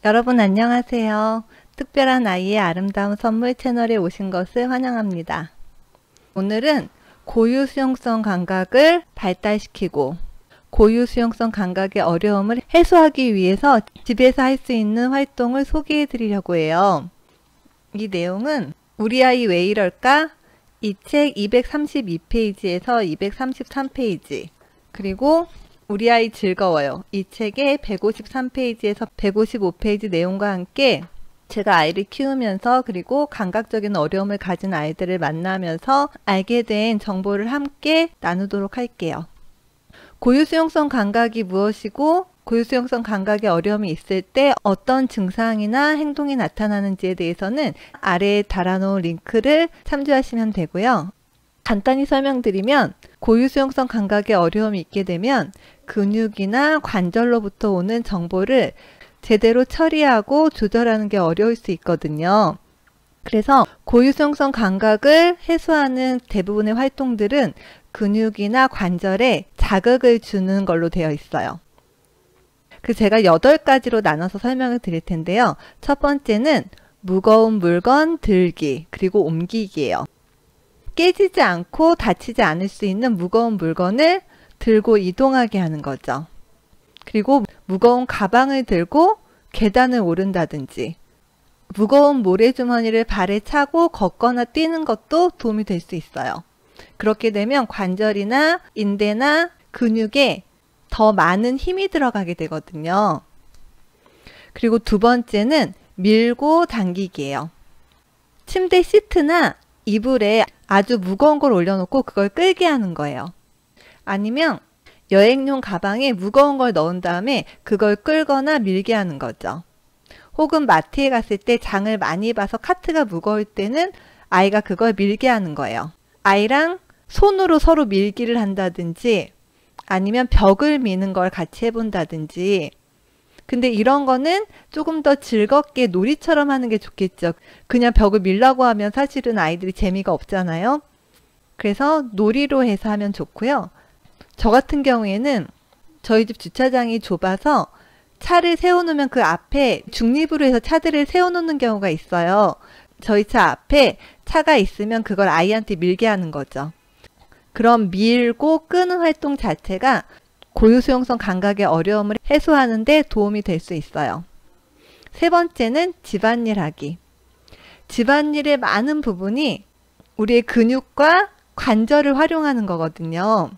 여러분 안녕하세요. 특별한 아이의 아름다운 선물 채널에 오신 것을 환영합니다. 오늘은 고유 수용성 감각을 발달시키고 고유 수용성 감각의 어려움을 해소하기 위해서 집에서 할 수 있는 활동을 소개해 드리려고 해요. 이 내용은 우리 아이 왜 이럴까? 이 책 232페이지에서 233페이지 그리고 우리 아이 즐거워요. 이 책의 153페이지에서 155페이지 내용과 함께 제가 아이를 키우면서 그리고 감각적인 어려움을 가진 아이들을 만나면서 알게 된 정보를 함께 나누도록 할게요. 고유수용성 감각이 무엇이고 고유수용성 감각의 어려움이 있을 때 어떤 증상이나 행동이 나타나는지에 대해서는 아래에 달아놓은 링크를 참조하시면 되고요. 간단히 설명드리면 고유수용성 감각의 어려움이 있게 되면 근육이나 관절로부터 오는 정보를 제대로 처리하고 조절하는 게 어려울 수 있거든요. 그래서 고유수용성 감각을 해소하는 대부분의 활동들은 근육이나 관절에 자극을 주는 걸로 되어 있어요. 그 제가 8가지로 나눠서 설명을 드릴 텐데요. 첫 번째는 무거운 물건 들기 그리고 옮기기예요. 깨지지 않고 다치지 않을 수 있는 무거운 물건을 들고 이동하게 하는 거죠. 그리고 무거운 가방을 들고 계단을 오른다든지 무거운 모래주머니를 발에 차고 걷거나 뛰는 것도 도움이 될 수 있어요. 그렇게 되면 관절이나 인대나 근육에 더 많은 힘이 들어가게 되거든요. 그리고 두 번째는 밀고 당기기예요. 침대 시트나 이불에 아주 무거운 걸 올려놓고 그걸 끌게 하는 거예요. 아니면 여행용 가방에 무거운 걸 넣은 다음에 그걸 끌거나 밀게 하는 거죠. 혹은 마트에 갔을 때 장을 많이 봐서 카트가 무거울 때는 아이가 그걸 밀게 하는 거예요. 아이랑 손으로 서로 밀기를 한다든지 아니면 벽을 미는 걸 같이 해본다든지. 근데 이런 거는 조금 더 즐겁게 놀이처럼 하는 게 좋겠죠. 그냥 벽을 밀라고 하면 사실은 아이들이 재미가 없잖아요. 그래서 놀이로 해서 하면 좋고요. 저 같은 경우에는 저희 집 주차장이 좁아서 차를 세워놓으면 그 앞에 중립으로 해서 차들을 세워놓는 경우가 있어요. 저희 차 앞에 차가 있으면 그걸 아이한테 밀게 하는 거죠. 그럼 밀고 끄는 활동 자체가 고유수용성 감각의 어려움을 해소하는 데 도움이 될 수 있어요. 세 번째는 집안일 하기. 집안일의 많은 부분이 우리의 근육과 관절을 활용하는 거거든요.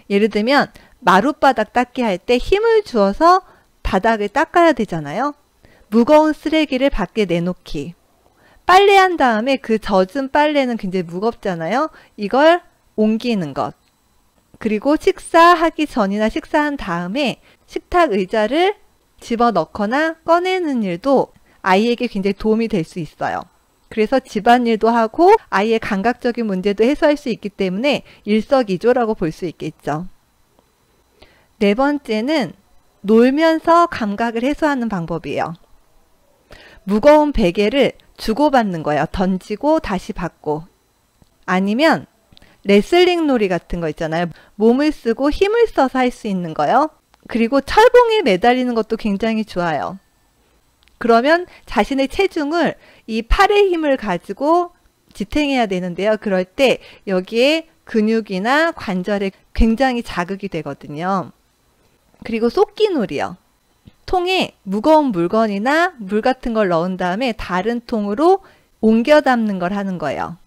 예를 들면 마룻바닥 닦기 할 때 힘을 주어서 바닥을 닦아야 되잖아요. 무거운 쓰레기를 밖에 내놓기. 빨래한 다음에 그 젖은 빨래는 굉장히 무겁잖아요. 이걸 옮기는 것. 그리고 식사하기 전이나 식사한 다음에 식탁 의자를 집어넣거나 꺼내는 일도 아이에게 굉장히 도움이 될 수 있어요. 그래서 집안일도 하고 아이의 감각적인 문제도 해소할 수 있기 때문에 일석이조라고 볼 수 있겠죠. 네 번째는 놀면서 감각을 해소하는 방법이에요. 무거운 베개를 주고받는 거예요. 던지고 다시 받고. 아니면 레슬링 놀이 같은 거 있잖아요. 몸을 쓰고 힘을 써서 할 수 있는 거요. 그리고 철봉에 매달리는 것도 굉장히 좋아요. 그러면 자신의 체중을 이 팔의 힘을 가지고 지탱해야 되는데요. 그럴 때 여기에 근육이나 관절에 굉장히 자극이 되거든요. 그리고 쏟기놀이요. 통에 무거운 물건이나 물 같은 걸 넣은 다음에 다른 통으로 옮겨 담는 걸 하는 거예요.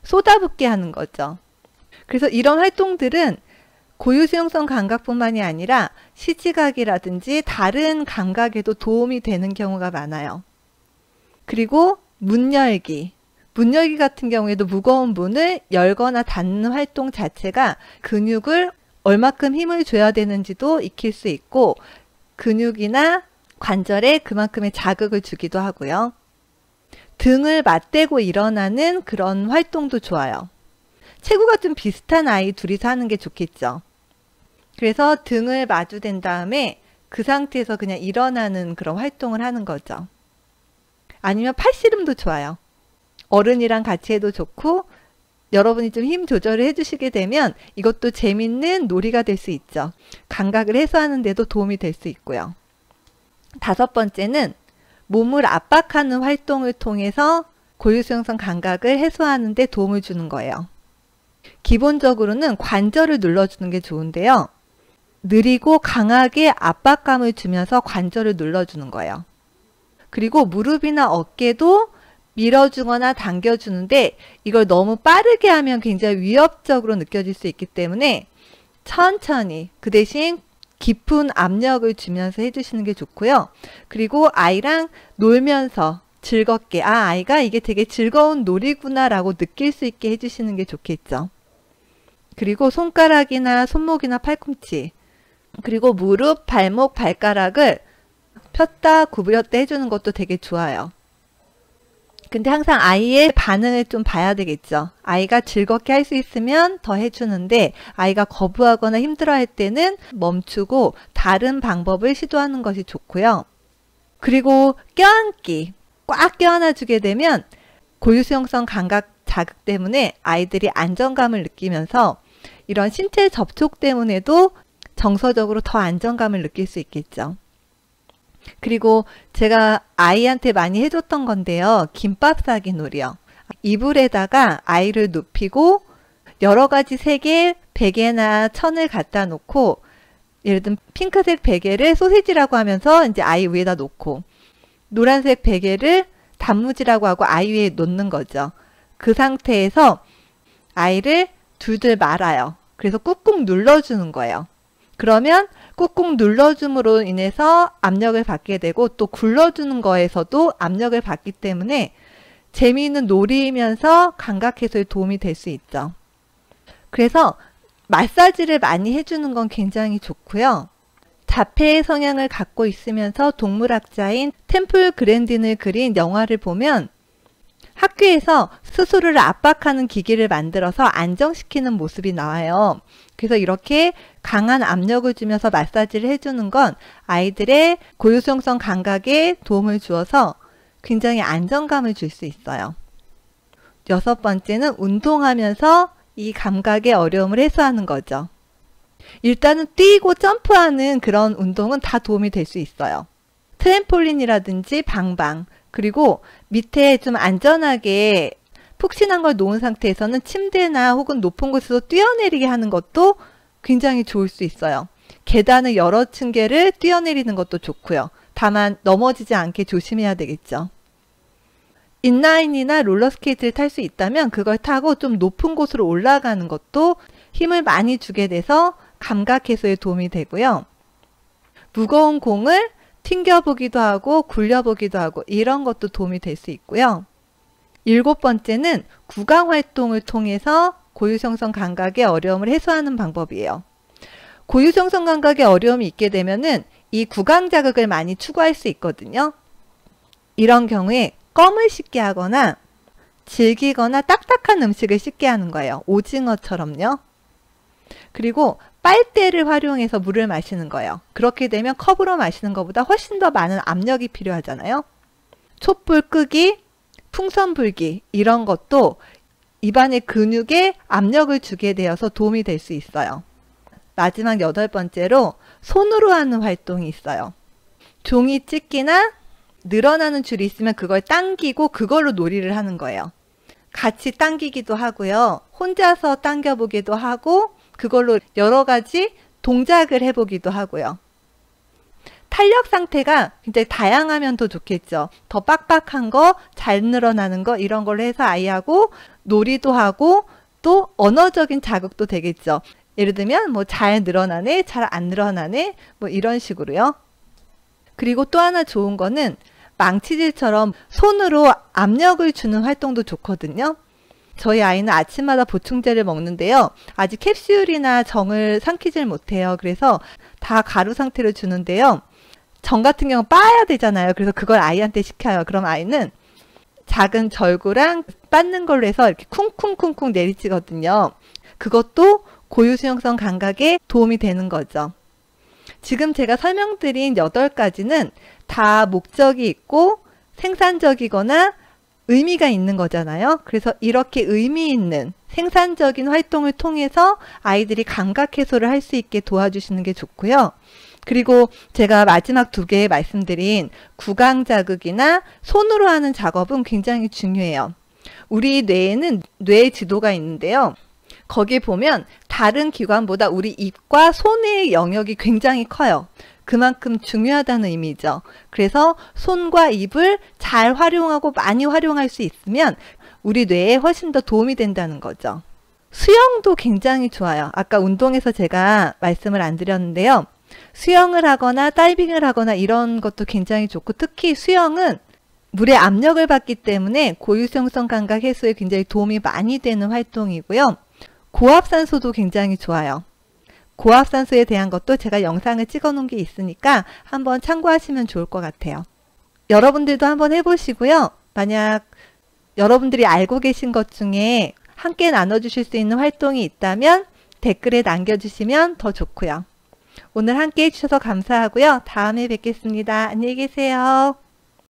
쏟아붓게 하는 거죠. 그래서 이런 활동들은 고유수용성 감각뿐만이 아니라 시지각이라든지 다른 감각에도 도움이 되는 경우가 많아요. 그리고 문 열기. 문 열기 같은 경우에도 무거운 문을 열거나 닫는 활동 자체가 근육을 얼마큼 힘을 줘야 되는지도 익힐 수 있고 근육이나 관절에 그만큼의 자극을 주기도 하고요. 등을 맞대고 일어나는 그런 활동도 좋아요. 체구가 좀 비슷한 아이 둘이서 하는 게 좋겠죠. 그래서 등을 마주댄 다음에 그 상태에서 그냥 일어나는 그런 활동을 하는 거죠. 아니면 팔씨름도 좋아요. 어른이랑 같이 해도 좋고 여러분이 좀 힘 조절을 해주시게 되면 이것도 재밌는 놀이가 될 수 있죠. 감각을 해소하는 데도 도움이 될 수 있고요. 다섯 번째는 몸을 압박하는 활동을 통해서 고유수용성 감각을 해소하는 데 도움을 주는 거예요. 기본적으로는 관절을 눌러주는 게 좋은데요. 느리고 강하게 압박감을 주면서 관절을 눌러주는 거예요. 그리고 무릎이나 어깨도 밀어주거나 당겨주는데 이걸 너무 빠르게 하면 굉장히 위협적으로 느껴질 수 있기 때문에 천천히 그 대신 깊은 압력을 주면서 해주시는 게 좋고요. 그리고 아이랑 놀면서 즐겁게 아이가 이게 되게 즐거운 놀이구나 라고 느낄 수 있게 해주시는 게 좋겠죠. 그리고 손가락이나 손목이나 팔꿈치 그리고 무릎, 발목, 발가락을 폈다 구부렸다 해주는 것도 되게 좋아요. 근데 항상 아이의 반응을 좀 봐야 되겠죠. 아이가 즐겁게 할 수 있으면 더 해주는데 아이가 거부하거나 힘들어할 때는 멈추고 다른 방법을 시도하는 것이 좋고요. 그리고 껴안기 꽉 껴안아주게 되면 고유수용성 감각 자극 때문에 아이들이 안정감을 느끼면서 이런 신체 접촉 때문에도 정서적으로 더 안정감을 느낄 수 있겠죠. 그리고 제가 아이한테 많이 해줬던 건데요. 김밥 싸기 놀이요. 이불에다가 아이를 눕히고 여러 가지 색의 베개나 천을 갖다 놓고 예를 들면 핑크색 베개를 소세지라고 하면서 이제 아이 위에다 놓고 노란색 베개를 단무지라고 하고 아이 위에 놓는 거죠. 그 상태에서 아이를 둘둘 말아요. 그래서 꾹꾹 눌러주는 거예요. 그러면 꾹꾹 눌러줌으로 인해서 압력을 받게 되고 또 굴러주는 거에서도 압력을 받기 때문에 재미있는 놀이이면서 감각 해소에 도움이 될 수 있죠. 그래서 마사지를 많이 해주는 건 굉장히 좋고요. 자폐 성향을 갖고 있으면서 동물학자인 템플 그랜딘을 그린 영화를 보면 학교에서 스스로를 압박하는 기기를 만들어서 안정시키는 모습이 나와요. 그래서 이렇게 강한 압력을 주면서 마사지를 해주는 건 아이들의 고유수용성 감각에 도움을 주어서 굉장히 안정감을 줄 수 있어요. 여섯 번째는 운동하면서 이 감각의 어려움을 해소하는 거죠. 일단은 뛰고 점프하는 그런 운동은 다 도움이 될 수 있어요. 트램폴린이라든지 방방 그리고 밑에 좀 안전하게 푹신한 걸 놓은 상태에서는 침대나 혹은 높은 곳에서 뛰어내리게 하는 것도 굉장히 좋을 수 있어요. 계단을 여러 층계를 뛰어내리는 것도 좋고요. 다만 넘어지지 않게 조심해야 되겠죠. 인라인이나 롤러스케이트를 탈 수 있다면 그걸 타고 좀 높은 곳으로 올라가는 것도 힘을 많이 주게 돼서 감각 해소에 도움이 되고요. 무거운 공을 튕겨보기도 하고 굴려보기도 하고 이런 것도 도움이 될 수 있고요. 일곱 번째는 구강 활동을 통해서 고유수용성 감각의 어려움을 해소하는 방법이에요. 고유수용성 감각의 어려움이 있게 되면은 이 구강 자극을 많이 추구할 수 있거든요. 이런 경우에 껌을 씹게 하거나 질기거나 딱딱한 음식을 씹게 하는 거예요. 오징어처럼요. 그리고 빨대를 활용해서 물을 마시는 거예요. 그렇게 되면 컵으로 마시는 것보다 훨씬 더 많은 압력이 필요하잖아요. 촛불 끄기, 풍선 불기 이런 것도 입안의 근육에 압력을 주게 되어서 도움이 될 수 있어요. 마지막 여덟 번째로 손으로 하는 활동이 있어요. 종이 찢기나 늘어나는 줄이 있으면 그걸 당기고 그걸로 놀이를 하는 거예요. 같이 당기기도 하고요. 혼자서 당겨보기도 하고 그걸로 여러 가지 동작을 해보기도 하고요. 탄력 상태가 굉장히 다양하면 더 좋겠죠. 더 빡빡한 거, 잘 늘어나는 거 이런 걸로 해서 아이하고 놀이도 하고 또 언어적인 자극도 되겠죠. 예를 들면 뭐 잘 늘어나네, 잘 안 늘어나네 뭐 이런 식으로요. 그리고 또 하나 좋은 거는 망치질처럼 손으로 압력을 주는 활동도 좋거든요. 저희 아이는 아침마다 보충제를 먹는데요. 아직 캡슐이나 정을 삼키질 못해요. 그래서 다 가루 상태로 주는데요. 정 같은 경우 빻아야 되잖아요. 그래서 그걸 아이한테 시켜요. 그럼 아이는 작은 절구랑 빻는 걸로 해서 이렇게 쿵쿵쿵쿵 내리치거든요. 그것도 고유수용성 감각에 도움이 되는 거죠. 지금 제가 설명드린 8가지는 다 목적이 있고 생산적이거나 의미가 있는 거잖아요. 그래서 이렇게 의미 있는 생산적인 활동을 통해서 아이들이 감각 해소를 할 수 있게 도와주시는 게 좋고요. 그리고 제가 마지막 두 개 말씀드린 구강 자극이나 손으로 하는 작업은 굉장히 중요해요. 우리 뇌에는 뇌 지도가 있는데요. 거기 보면 다른 기관보다 우리 입과 손의 영역이 굉장히 커요. 그만큼 중요하다는 의미죠. 그래서 손과 입을 잘 활용하고 많이 활용할 수 있으면 우리 뇌에 훨씬 더 도움이 된다는 거죠. 수영도 굉장히 좋아요. 아까 운동에서 제가 말씀을 안 드렸는데요. 수영을 하거나 다이빙을 하거나 이런 것도 굉장히 좋고, 특히 수영은 물의 압력을 받기 때문에 고유수용성 감각 해소에 굉장히 도움이 많이 되는 활동이고요. 고압산소도 굉장히 좋아요. 고압산소에 대한 것도 제가 영상을 찍어 놓은 게 있으니까 한번 참고하시면 좋을 것 같아요. 여러분들도 한번 해보시고요. 만약 여러분들이 알고 계신 것 중에 함께 나눠주실 수 있는 활동이 있다면 댓글에 남겨주시면 더 좋고요. 오늘 함께 해주셔서 감사하고요. 다음에 뵙겠습니다. 안녕히 계세요.